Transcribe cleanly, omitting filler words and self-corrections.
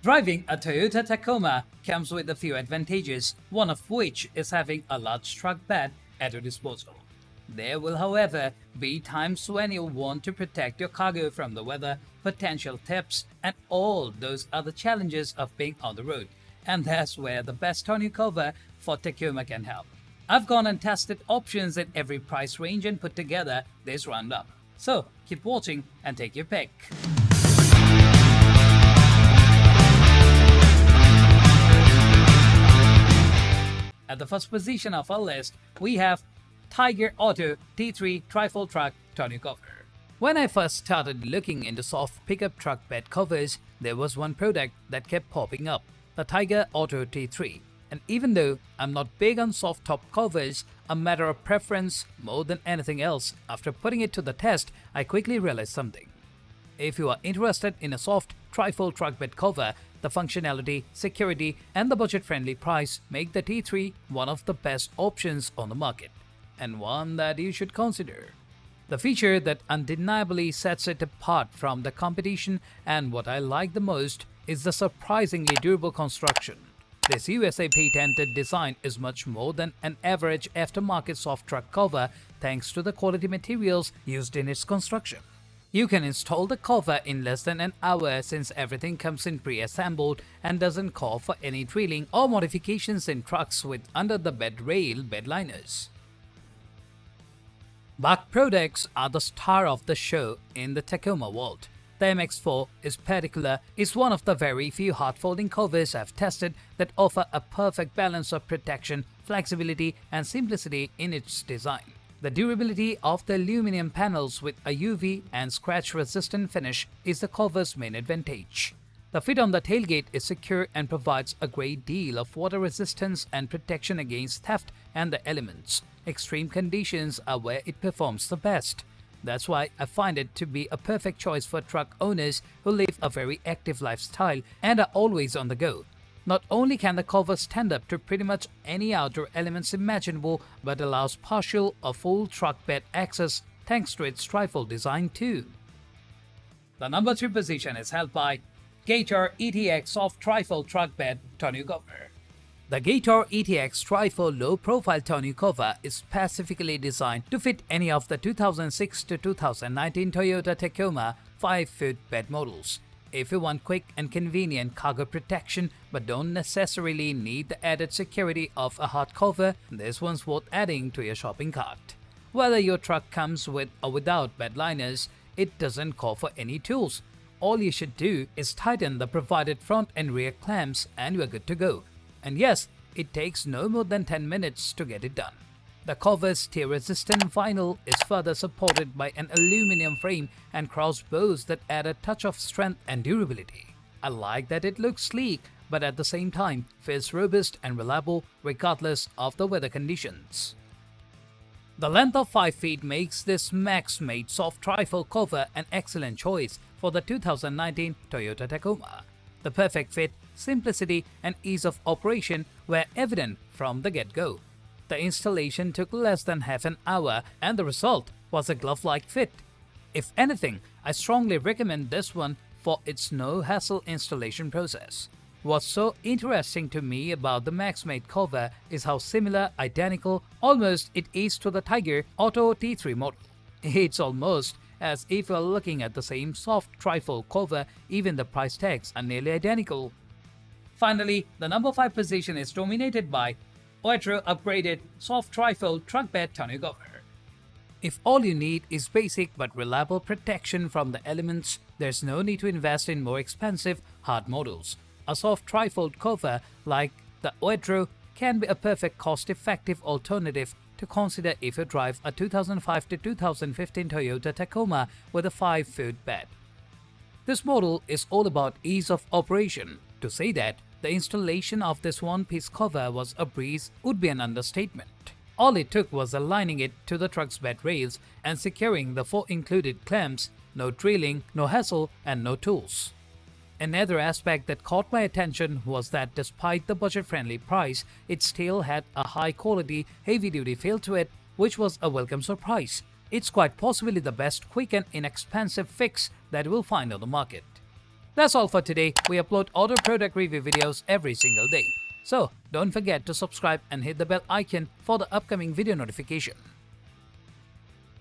Driving a Toyota Tacoma comes with a few advantages, one of which is having a large truck bed at your disposal. There will, however, be times when you'll want to protect your cargo from the weather, potential thefts, and all those other challenges of being on the road. And that's where the best Tonneau Cover for Tacoma can help. I've gone and tested options in every price range and put together this roundup. So keep watching and take your pick. At the first position of our list, we have Tiger Auto T3 Trifold Truck Tonneau Cover. When I first started looking into soft pickup truck bed covers, there was one product that kept popping up, the Tiger Auto T3. And even though I'm not big on soft top covers, a matter of preference more than anything else, after putting it to the test, I quickly realized something. If you are interested in a soft trifold truck bed cover, the functionality, security, and the budget-friendly price make the T3 one of the best options on the market, and one that you should consider. The feature that undeniably sets it apart from the competition, and what I like the most, is the surprisingly durable construction. This USA patented design is much more than an average aftermarket soft truck cover thanks to the quality materials used in its construction. You can install the cover in less than an hour since everything comes in pre-assembled and doesn't call for any drilling or modifications in trucks with under-the-bed rail bed liners. Bach products are the star of the show in the Tacoma world. The MX4 is one of the very few hard-folding covers I've tested that offer a perfect balance of protection, flexibility, and simplicity in its design. The durability of the aluminum panels with a UV and scratch-resistant finish is the cover's main advantage. The fit on the tailgate is secure and provides a great deal of water resistance and protection against theft and the elements. Extreme conditions are where it performs the best. That's why I find it to be a perfect choice for truck owners who live a very active lifestyle and are always on the go. Not only can the cover stand up to pretty much any outdoor elements imaginable, but allows partial or full truck bed access thanks to its trifold design too. The number 3 position is held by Gator ETX Soft Trifold Truck Bed Tonneau Cover. The Gator ETX Trifold Low-Profile Tonneau Cover is specifically designed to fit any of the 2006 to 2019 Toyota Tacoma 5-foot bed models. If you want quick and convenient cargo protection but don't necessarily need the added security of a hard cover, this one's worth adding to your shopping cart. Whether your truck comes with or without bed liners, it doesn't call for any tools. All you should do is tighten the provided front and rear clamps and you're good to go. And yes, it takes no more than 10 minutes to get it done. The cover's tear-resistant vinyl is further supported by an aluminum frame and crossbows that add a touch of strength and durability. I like that it looks sleek, but at the same time feels robust and reliable regardless of the weather conditions. The length of 5 feet makes this max-made soft trifold cover an excellent choice for the 2019 Toyota Tacoma. The perfect fit, simplicity, and ease of operation were evident from the get-go. The installation took less than half an hour and the result was a glove-like fit. If anything, I strongly recommend this one for its no-hassle installation process. What's so interesting to me about the Max-Made cover is how similar, identical, almost it is to the Tiger Auto T3 model. It's almost as if you're looking at the same soft trifold cover, even the price tags are nearly identical. Finally, the number 5 position is dominated by Oetro Upgraded Soft Trifold Truck Bed Tonneau Cover. If all you need is basic but reliable protection from the elements, there's no need to invest in more expensive, hard models. A soft trifold cover like the Oetro can be a perfect cost-effective alternative to consider if you drive a 2005 to 2015 Toyota Tacoma with a 5-foot bed. This model is all about ease of operation. To say that the installation of this one-piece cover was a breeze would be an understatement. All it took was aligning it to the truck's bed rails and securing the 4 included clamps, no drilling, no hassle, and no tools. Another aspect that caught my attention was that despite the budget-friendly price, it still had a high-quality, heavy-duty feel to it, which was a welcome surprise. It's quite possibly the best quick and inexpensive fix that you will find on the market. That's all for today. We upload auto product review videos every single day. So don't forget to subscribe and hit the bell icon for the upcoming video notification.